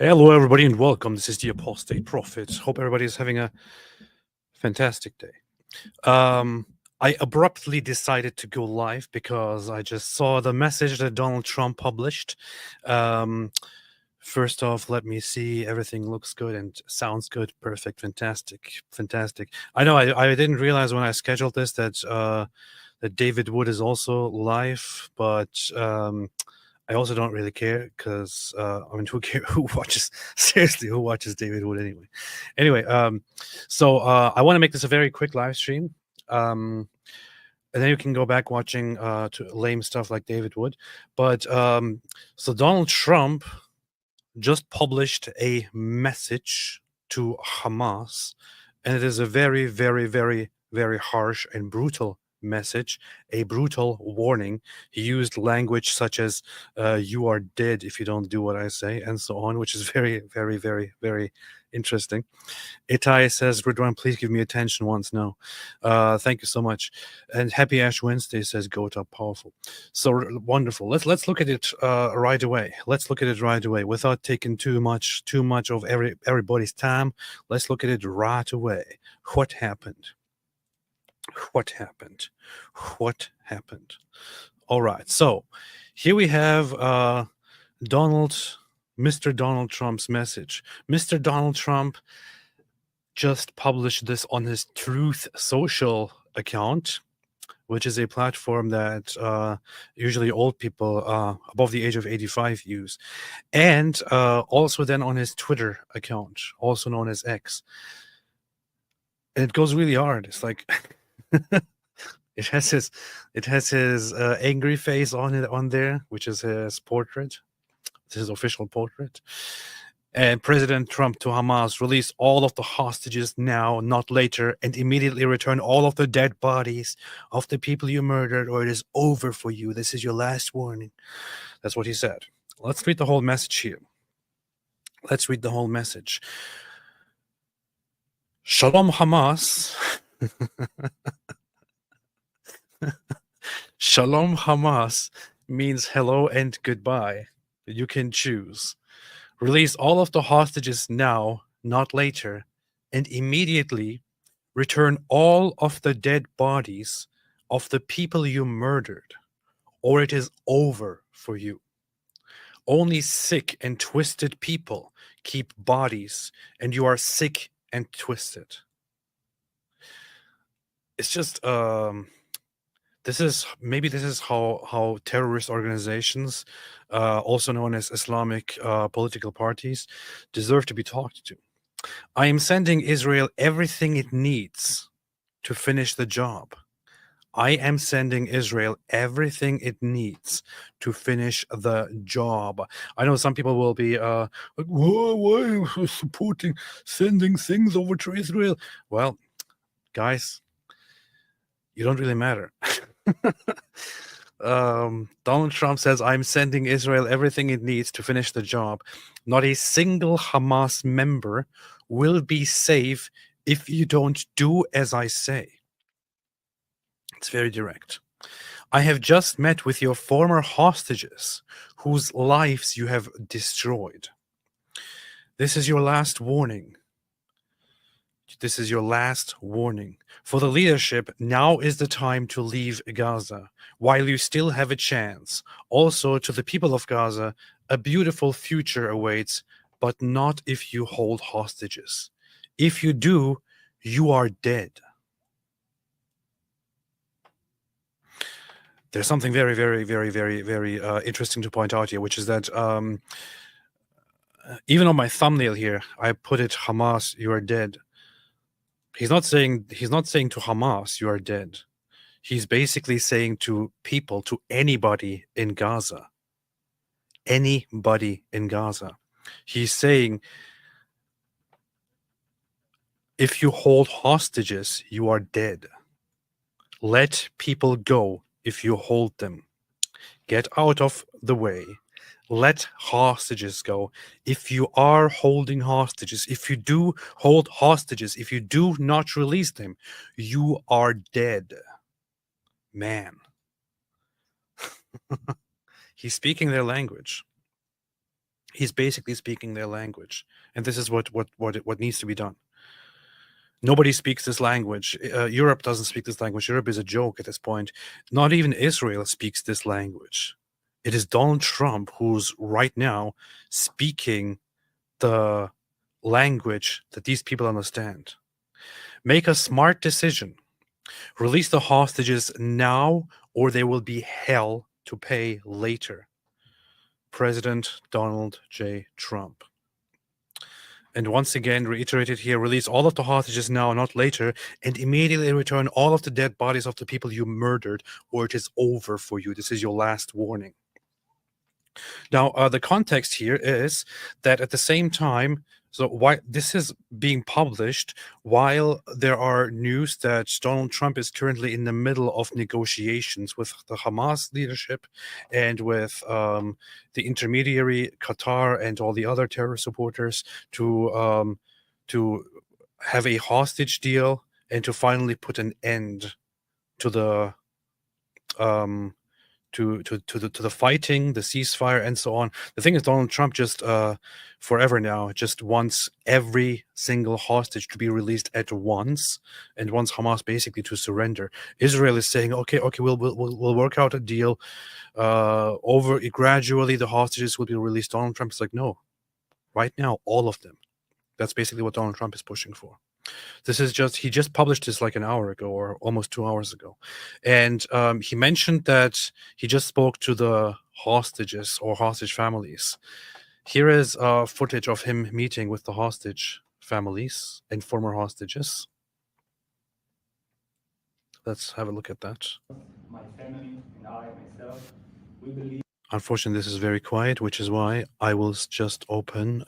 Hello, everybody, and welcome. This is the Apostate Prophet. Hope everybody is having a fantastic day. I abruptly decided to go live because I just saw the message that Donald Trump published. Um, First off, let me see. Everything looks good and sounds good. Perfect. Fantastic. Fantastic. I know I didn't realize when I scheduled this that David Wood is also live, but I also don't really care because I mean, who watches seriously? Who watches David Wood anyway? Anyway, so I want to make this a very quick live stream, and then you can go back watching to lame stuff like David Wood. But so Donald Trump just published a message to Hamas, and it is a very, very, very, very harsh and brutal message, a brutal warning. He used language such as "you are dead if you don't do what I say," and so on, which is very, very, very, very interesting. Itai says, Ridwan, please give me attention once. No. Thank you so much. And Happy Ash Wednesday says, go top powerful. So wonderful. Let's look at it right away. Let's look at it right away without taking too much of everybody's time. Let's look at it right away. What happened? What happened? What happened? All right. So here we have Mr. Donald Trump's message. Mr. Donald Trump just published this on his Truth Social account, which is a platform that usually old people above the age of 85 use, and also then on his Twitter account, also known as X. And it goes really hard. It's like it has his angry face on there, which is his portrait. This is his official portrait. And President Trump to Hamas, release all of the hostages now, not later, and immediately return all of the dead bodies of the people you murdered, or it is over for you. This is your last warning. That's what he said. Let's read the whole message here. Let's read the whole message. Shalom Hamas. Shalom Hamas means hello and goodbye. You can choose. Release all of the hostages now, not later, and immediately return all of the dead bodies of the people you murdered, or it is over for you. Only sick and twisted people keep bodies, and you are sick and twisted. It's just this is how terrorist organizations, also known as Islamic political parties, deserve to be talked to. I am sending Israel everything it needs to finish the job. I am sending Israel everything it needs to finish the job. I know some people will be like, why are you supporting sending things over to Israel? Well, guys, you don't really matter. Donald Trump says, I'm sending Israel everything it needs to finish the job. Not a single Hamas member will be safe if you don't do as I say. It's very direct. I have just met with your former hostages, whose lives you have destroyed. This is your last warning. This is your last warning. For the leadership, now is the time to leave Gaza, while you still have a chance. Also, to the people of Gaza, a beautiful future awaits, but not if you hold hostages. If you do, you are dead. There's something very, very, very, very, very interesting to point out here, which is that even on my thumbnail here, I put it, Hamas, you are dead. He's not saying to Hamas, you are dead. He's basically saying to people, to anybody in Gaza. Anybody in Gaza. He's saying, if you hold hostages, you are dead. Let people go if you hold them. Get out of the way. Let hostages go. If you are holding hostages, if you do hold hostages, if you do not release them, you are dead. Man. He's speaking their language. He's basically speaking their language, and this is what needs to be done. Nobody speaks this language. Europe doesn't speak this language. Europe is a joke at this point. Not even Israel speaks this language. It is Donald Trump who's right now speaking the language that these people understand. Make a smart decision. Release the hostages now, or there will be hell to pay later. President Donald J. Trump. And once again, reiterated here, release all of the hostages now, not later, and immediately return all of the dead bodies of the people you murdered, or it is over for you. This is your last warning. Now, the context here is that at the same time, so why this is being published while there are news that Donald Trump is currently in the middle of negotiations with the Hamas leadership and with the intermediary Qatar and all the other terror supporters to have a hostage deal and to finally put an end to the to the fighting, the ceasefire, and so on. The thing is, Donald Trump just forever now just wants every single hostage to be released at once, and wants Hamas basically to surrender. Israel is saying, okay, we'll work out a deal. Over gradually, the hostages will be released. Donald Trump is like, no, right now, all of them. That's basically what Donald Trump is pushing for. This is he just published this like an hour ago or almost 2 hours ago. And he mentioned that he just spoke to the hostages or hostage families. Here is footage of him meeting with the hostage families and former hostages. Let's have a look at that. My family and I, myself, we believe. Unfortunately, this is very quiet, which is why I will just open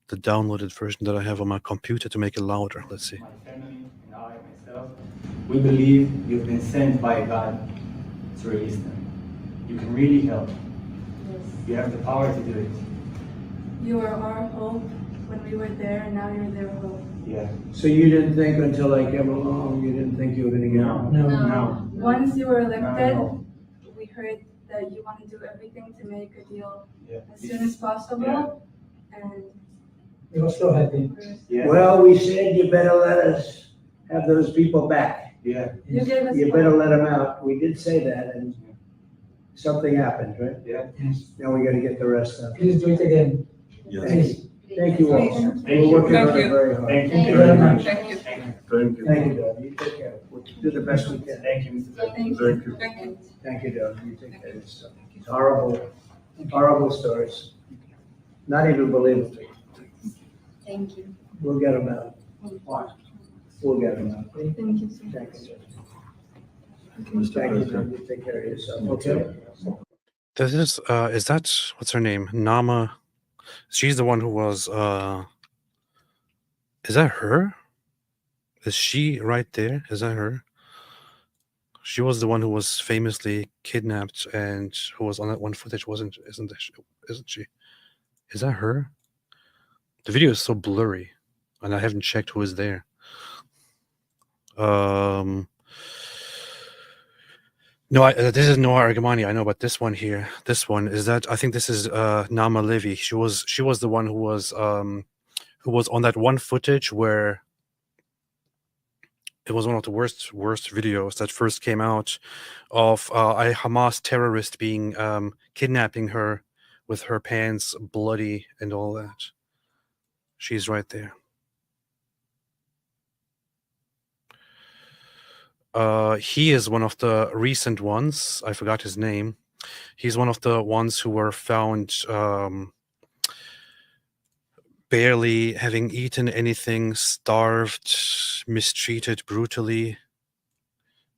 the downloaded version that I have on my computer to make it louder. Let's see. My family and I, myself, we believe you've been sent by God to release them. You can really help. Yes. You have the power to do it. You are our hope when we were there, and now you're their hope. Yeah. So you didn't think until I came along, you didn't think you were gonna get out? No. Once you were elected, No. we heard that you want to do everything to make a deal Yeah. as soon as possible. And You're still happy. Yeah. Well, we said you better let us have those people back. Yeah. you gave us You hope. better let them out. We did say that, and something happened, right? Yeah. Yes. Now we gotta get the rest done. Please do it again. Thank thank you all. Thank We're you. working on Thank it you. very hard. Thank Thank you you very much. Thank you. Thank you, Doug. You take care. We'll do the best we can. Thank you, Mr. President. Thank you. Thank you. Thank you, Doug. You take care of yourself. It's horrible, horrible stories. Not even believable. Thank you. We'll get them out. We'll get them out. Thank you so much. Thank you. Thank you, Doug. You take care of yourself, okay? This is that what's her name? Nama. She's the one who was is that her? Is she right there? Is that her? She was the one who was famously kidnapped and who was on that one footage, isn't she? Is that her? The video is so blurry, and I haven't checked who is there. No, this is Noah Argamani, I know, but this one here, this one is that I think this is Nama Levy. She was the one who was on that one footage where it was one of the worst videos that first came out of a Hamas terrorist being kidnapping her with her pants bloody and all that. She's right there. He is one of the recent ones. I forgot his name. He's one of the ones who were found barely having eaten anything, starved, mistreated brutally.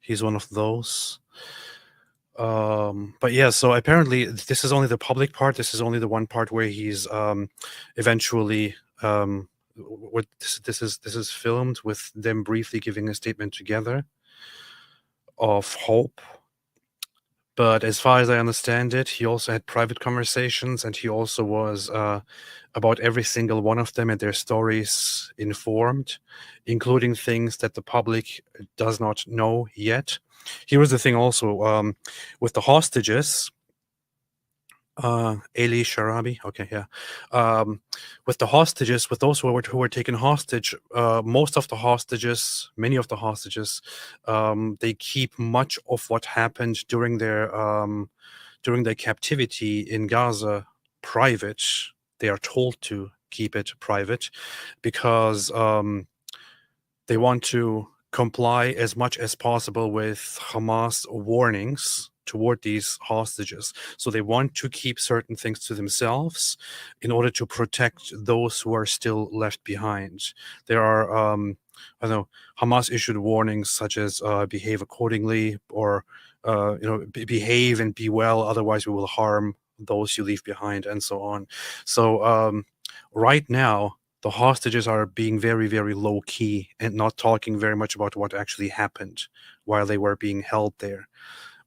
He's one of those. But yeah, so apparently this is only the public part. This is only the one part where he's eventually what this is filmed with them briefly giving a statement together of hope. But as far as I understand it, he also had private conversations, and he also was about every single one of them and their stories informed, including things that the public does not know yet. Here was the thing also with the hostages. Eli Sharabi. Okay, yeah. With the hostages, with those who were taken hostage, most of the hostages, many of the hostages, they keep much of what happened during their captivity in Gaza private. They are told to keep it private because they want to comply as much as possible with Hamas warnings toward these hostages. So they want to keep certain things to themselves in order to protect those who are still left behind. There are, I don't know, Hamas issued warnings such as behave accordingly, or behave and be well, otherwise we will harm those you leave behind, and so on. So right now, the hostages are being very, very low key and not talking very much about what actually happened while they were being held there.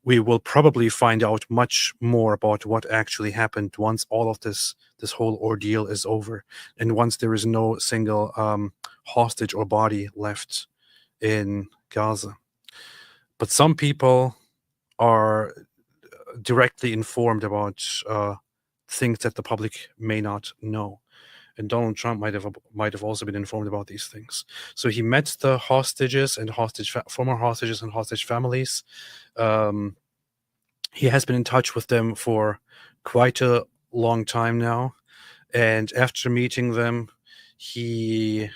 We will probably find out much more about what actually happened once all of this whole ordeal is over, and once there is no single hostage or body left in Gaza. But some people are directly informed about things that the public may not know. And Donald Trump might have also been informed about these things. So he met the hostages and former hostages and hostage families. He has been in touch with them for quite a long time now, and after meeting them, he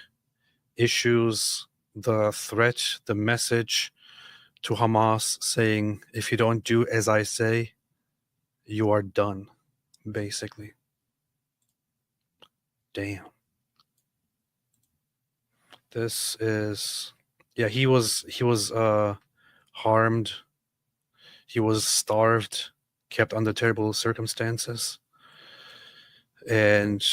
issues the threat, the message to Hamas saying, "If you don't do as I say, you are done," basically. Damn. This is, yeah, he was harmed. He was starved, kept under terrible circumstances. And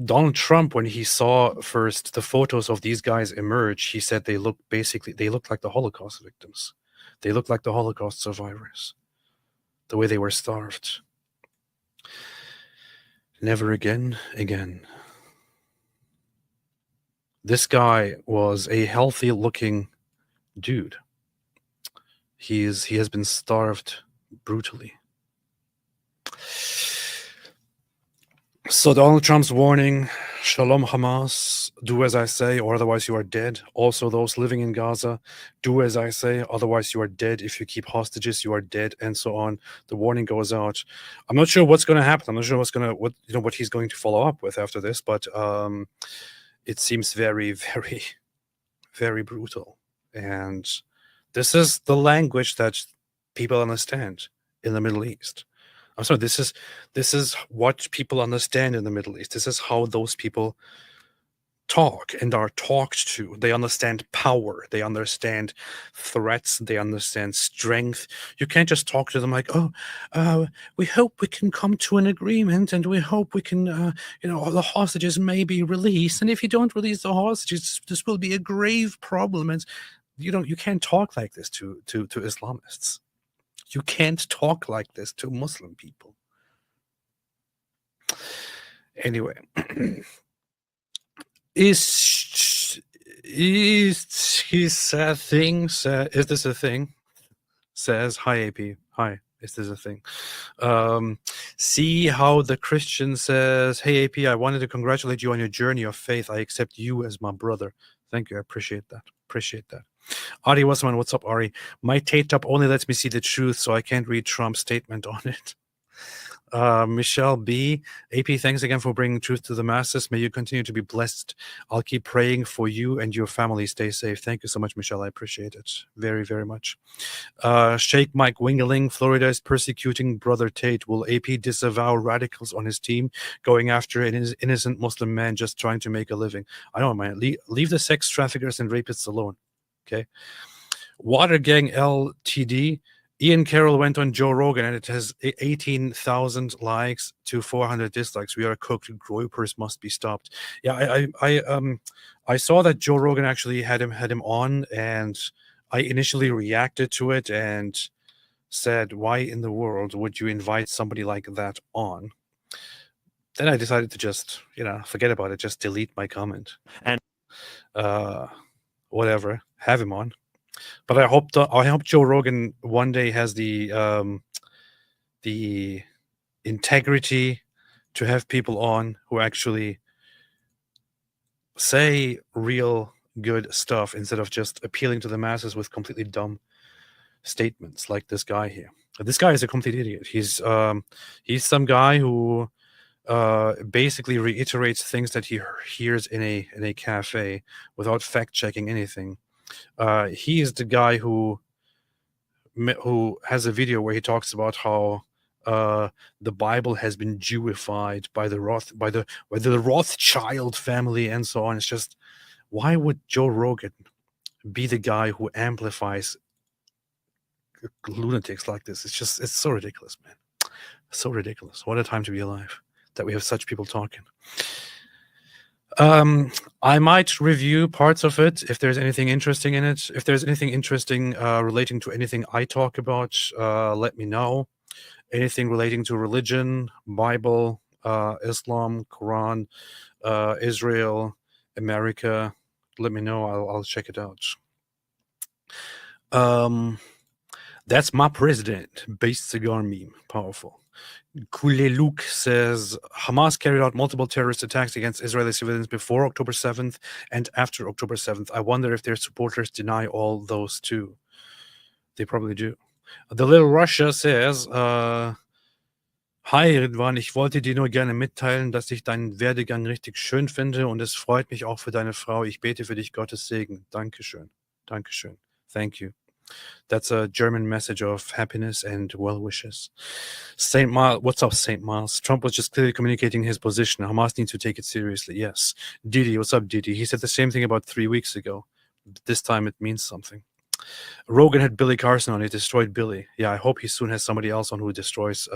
Donald Trump, when he saw first the photos of these guys emerge, he said they look like the Holocaust victims. They look like the Holocaust survivors, the way they were starved. Never again. This guy was a healthy looking dude. He has been starved brutally. So Donald Trump's warning, Shalom Hamas, do as I say, or otherwise you are dead. Also those living in Gaza, do as I say, otherwise you are dead. If you keep hostages, you are dead, and so on. The warning goes out. I'm not sure what's going to happen. I'm not sure what he's going to follow up with after this, but it seems very, very, very brutal. And this is the language that people understand in the Middle East. I'm sorry, this is what people understand in the Middle East. This is how those people talk and are talked to. They understand power. They understand threats. They understand strength. You can't just talk to them like, oh, we hope we can come to an agreement, and we hope we can, the hostages may be released. And if you don't release the hostages, this will be a grave problem. And you can't talk like this to Islamists. You can't talk like this to Muslim people. Anyway, is this a thing? Says, hi AP. Hi, is this a thing? See how the Christian says, hey AP, I wanted to congratulate you on your journey of faith. I accept you as my brother. Thank you. I appreciate that. Ari Wasserman, what's up, Ari? My Tate-up only lets me see the truth, so I can't read Trump's statement on it. Michelle B. AP, thanks again for bringing truth to the masses. May you continue to be blessed. I'll keep praying for you and your family. Stay safe. Thank you so much, Michelle. I appreciate it very, very much. Sheikh Mike Wingeling, Florida is persecuting Brother Tate. Will AP disavow radicals on his team going after an innocent Muslim man just trying to make a living? I don't mind. Leave the sex traffickers and rapists alone. Okay. Water Gang LTD. Ian Carroll went on Joe Rogan and it has 18,000 likes to 400 dislikes. We are cooked. Groypers must be stopped. Yeah, I saw that Joe Rogan actually had him on, and I initially reacted to it and said, why in the world would you invite somebody like that on? Then I decided to just, forget about it, just delete my comment. And whatever, have him on. But I hope Joe Rogan one day has the integrity to have people on who actually say real good stuff instead of just appealing to the masses with completely dumb statements like this guy here. This guy is a complete idiot. He's some guy who basically reiterates things that he hears in a cafe without fact checking anything. He is the guy who has a video where he talks about how the Bible has been Jewified by the Rothschild family and so on. It's just, why would Joe Rogan be the guy who amplifies lunatics like this? It's so ridiculous, man. So ridiculous. What a time to be alive that we have such people talking. I might review parts of it if there's anything interesting in it. If there's anything interesting relating to anything I talk about, let me know. Anything relating to religion, Bible, Islam, Quran, Israel, America, let me know. I'll check it out. That's my president. Based cigar meme. Powerful. Kule Luke says Hamas carried out multiple terrorist attacks against Israeli civilians before October 7th and after October 7th. I wonder if their supporters deny all those too. They probably do. The Little Russia says, Hi Ridwan, ich wollte dir nur gerne mitteilen, dass ich deinen Werdegang richtig schön finde und es freut mich auch für deine Frau. Ich bete für dich, Gottes Segen. Dankeschön. Dankeschön. Thank you. That's a German message of happiness and well wishes. St. Miles, what's up, St. Miles? Trump was just clearly communicating his position. Hamas needs to take it seriously. Yes. Didi, what's up, Didi? He said the same thing about 3 weeks ago. This time it means something. Rogan had Billy Carson on. He destroyed Billy. Yeah, I hope he soon has somebody else on who destroys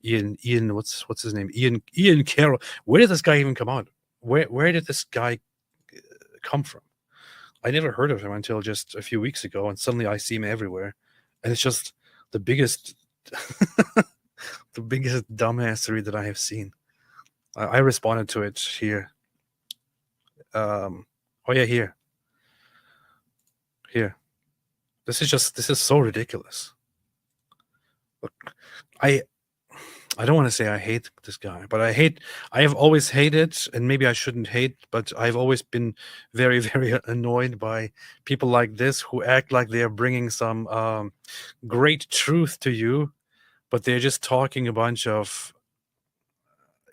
Ian. What's his name? Ian Carroll. Where did this guy even come out? Where did this guy come from? I never heard of him until just a few weeks ago, and suddenly I see him everywhere, and it's just the biggest, the biggest dumbassery that I have seen. I responded to it here. Oh yeah, here. This is so ridiculous. Look, I don't want to say I hate this guy, but I have always hated, and maybe I shouldn't hate, but I've always been very, very annoyed by people like this who act like they're bringing some great truth to you, but they're just talking a bunch of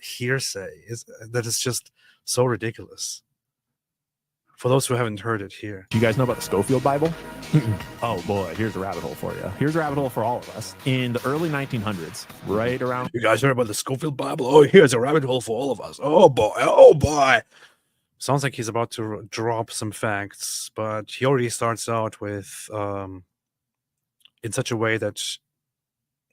hearsay. That is just so ridiculous. For those who haven't heard it here. Do you guys know about the Schofield Bible? Oh boy, here's a rabbit hole for you. Here's a rabbit hole for all of us. In the early 1900s, right around... You guys heard about the Schofield Bible? Oh, here's a rabbit hole for all of us. Oh boy. Sounds like he's about to drop some facts, but he already starts out with in such a way that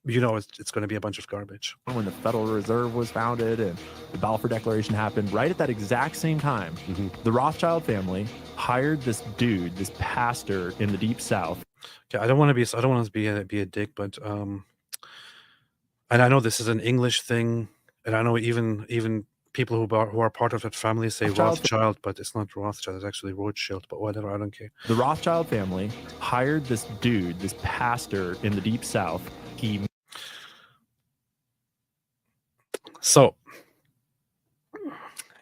you know it's going to be a bunch of garbage. When the Federal Reserve was founded and the Balfour Declaration happened, right at that exact same time, the Rothschild family hired this dude, this pastor in the Deep South. Okay, I don't want to be a dick, but and I know this is an English thing, and I know even people who are part of that family say Rothschild, but it's not Rothschild, it's actually Rothschild, but whatever, I don't care. The Rothschild family hired this dude, this pastor in the Deep South. So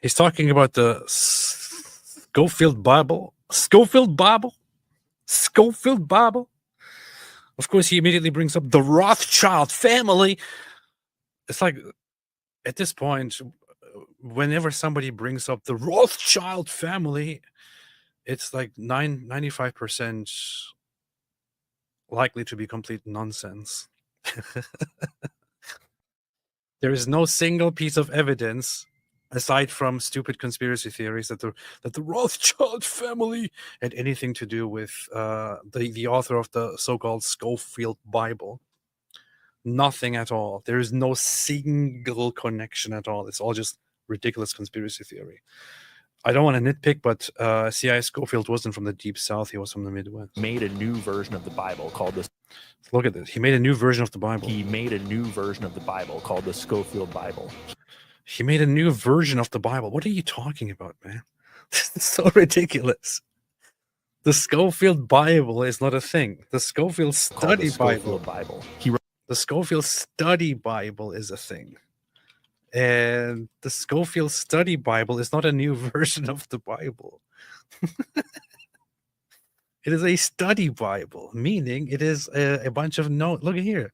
he's talking about the Schofield Bible. Of course, he immediately brings up the Rothschild family. It's like, at this point, whenever somebody brings up the Rothschild family, it's like 95% likely to be complete nonsense. There is no single piece of evidence, aside from stupid conspiracy theories, that the Rothschild family had anything to do with the author of the so-called Schofield Bible. Nothing at all. There is no single connection at all. It's all just ridiculous conspiracy theory. I don't want to nitpick, but C.I. Schofield wasn't from the Deep South. He was from the Midwest. Made a new version of the Bible called the... Look at this. He made a new version of the Bible. He made a new version of the Bible called the Schofield Bible. He made a new version of the Bible. What are you talking about, man? This is so ridiculous. The Schofield Bible is not a thing. The Schofield Study Schofield Bible. The Schofield Study Bible is a thing. And the Schofield Study Bible is not a new version of the Bible. It is a study Bible, meaning it is a bunch of notes. Look at here.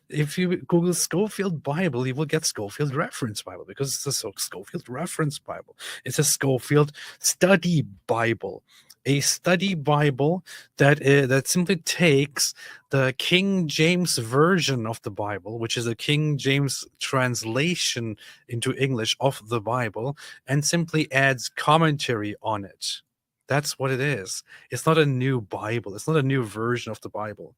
If you Google Schofield Bible, you will get Schofield Reference Bible because it's a Schofield Reference Bible. It's a Schofield Study Bible, a study Bible that simply takes the King James version of the Bible, which is a King James translation into English of the Bible, and simply adds commentary on it. That's what it is. It's not a new Bible. It's not a new version of the Bible.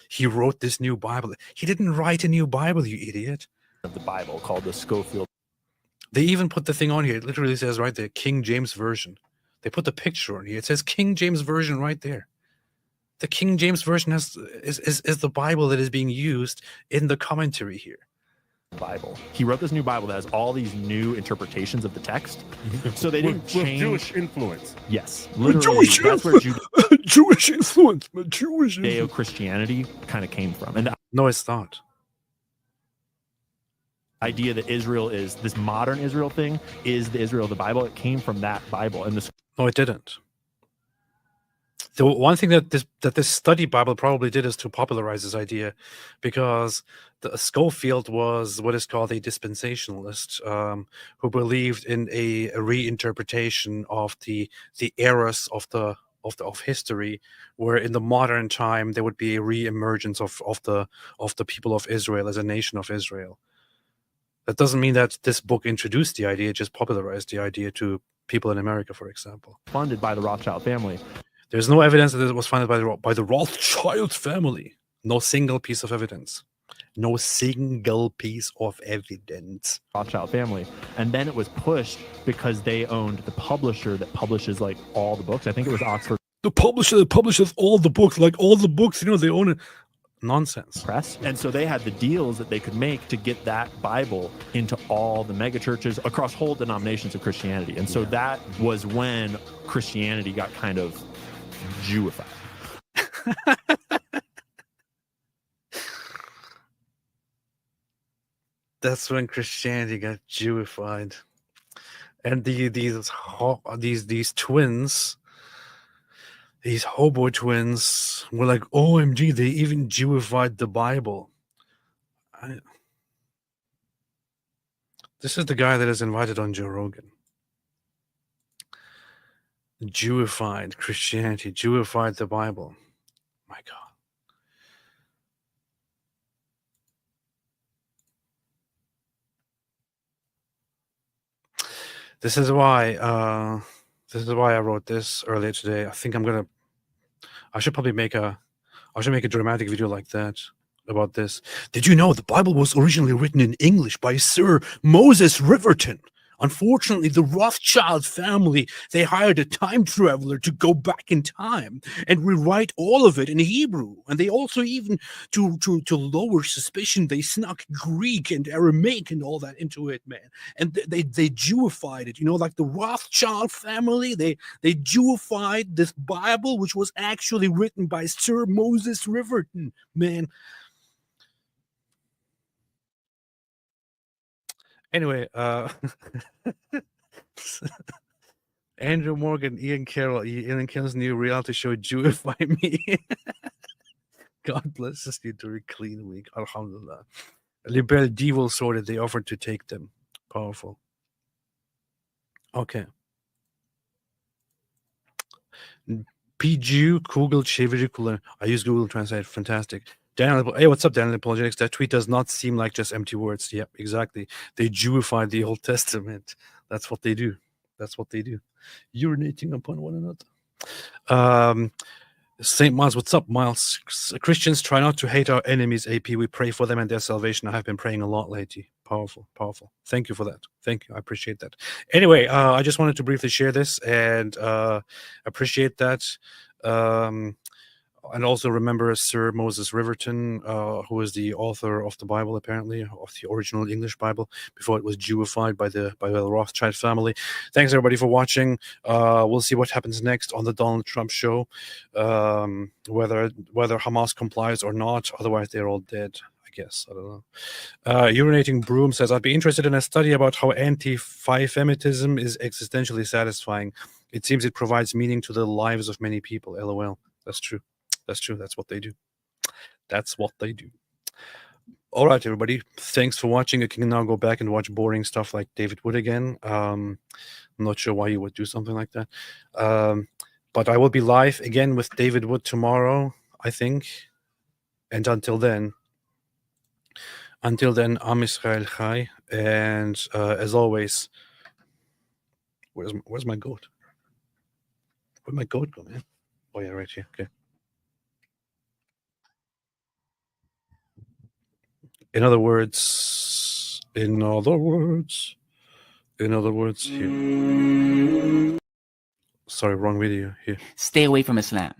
He wrote this new Bible. He didn't write a new Bible, you idiot. Of the Bible called the Schofield. They even put the thing on here. It literally says right there, King James Version. They put the picture on here. It says King James Version right there. The King James Version is the Bible that is being used in the commentary here. Bible. He wrote this new Bible that has all these new interpretations of the text. So they didn't change. Jewish influence. Yes, literally. That's where Jewish influence. Jewish Judeo-Christianity kind of came from. And the No, it's not. idea that Israel is this modern Israel thing is the Israel of the Bible. It came from that Bible. And the No, it didn't. The one thing that this study Bible probably did is to popularize this idea, because the Schofield was what is called a dispensationalist, who believed in a reinterpretation of the eras of history, where in the modern time there would be a re-emergence of the people of Israel as a nation of Israel. That doesn't mean that this book introduced the idea; it just popularized the idea to people in America, for example. funded by the Rothschild family. There's no evidence that it was funded by the Rothschild family. No single piece of evidence. No single piece of evidence. Rothschild family. And then it was pushed because they owned the publisher that publishes like all the books. I think it was Oxford The publisher that publishes all the books, like all the books, they own it. Nonsense. Press. And so they had the deals that they could make to get that Bible into all the mega churches across whole denominations of Christianity. And so that was when Christianity got kind of Jewified. That's when Christianity got Jewified, and these twins, these hobo twins, were like, "OMG!" They even Jewified the Bible. This is the guy that is invited on Joe Rogan. Jewified Christianity, Jewified the Bible. My God. This is why I wrote this earlier today. I think I should make a dramatic video like that about this. Did you know the Bible was originally written in English by Sir Moses Riverton? Unfortunately, the Rothschild family, they hired a time traveler to go back in time and rewrite all of it in Hebrew. And they also, even to lower suspicion, they snuck Greek and Aramaic and all that into it, man. And they Jewified it, like the Rothschild family, they Jewified this Bible, which was actually written by Sir Moses Riverton, man. Anyway, Andrew Morgan, Ian Carroll's new reality show, Jewify Me. God bless us, you to a clean week. Alhamdulillah. Libel Devil sorted, they offered to take them. Powerful. Okay. PG, Google, Chevricular. I use Google Translate. Fantastic. Daniel, hey, what's up, Daniel Apologetics? That tweet does not seem like just empty words. Yep, exactly. They Jewified the Old Testament. That's what they do. That's what they do. Urinating upon one another. St. Miles, what's up, Miles? Christians try not to hate our enemies, AP. We pray for them and their salvation. I have been praying a lot lately. Powerful, powerful. Thank you for that. Thank you. I appreciate that. Anyway, I just wanted to briefly share this and appreciate that. And also remember Sir Moses Riverton, who is the author of the Bible, apparently, of the original English Bible, before it was Jewified by the Rothschild family. Thanks, everybody, for watching. We'll see what happens next on the Donald Trump show, whether Hamas complies or not. Otherwise, they're all dead. I guess. I don't know. Urinating Broom says, I'd be interested in a study about how anti-Phi-Femitism is existentially satisfying. It seems it provides meaning to the lives of many people. LOL. That's true. That's true. That's what they do. That's what they do. All right, everybody. Thanks for watching. You can now go back and watch boring stuff like David Wood again. I'm not sure why you would do something like that. But I will be live again with David Wood tomorrow, I think. And until then, Am Israel Chai. And as always, where's my goat? Where'd my goat go, man? Oh, yeah, right here. Okay. In other words, here. Sorry, wrong video here. Stay away from Islam.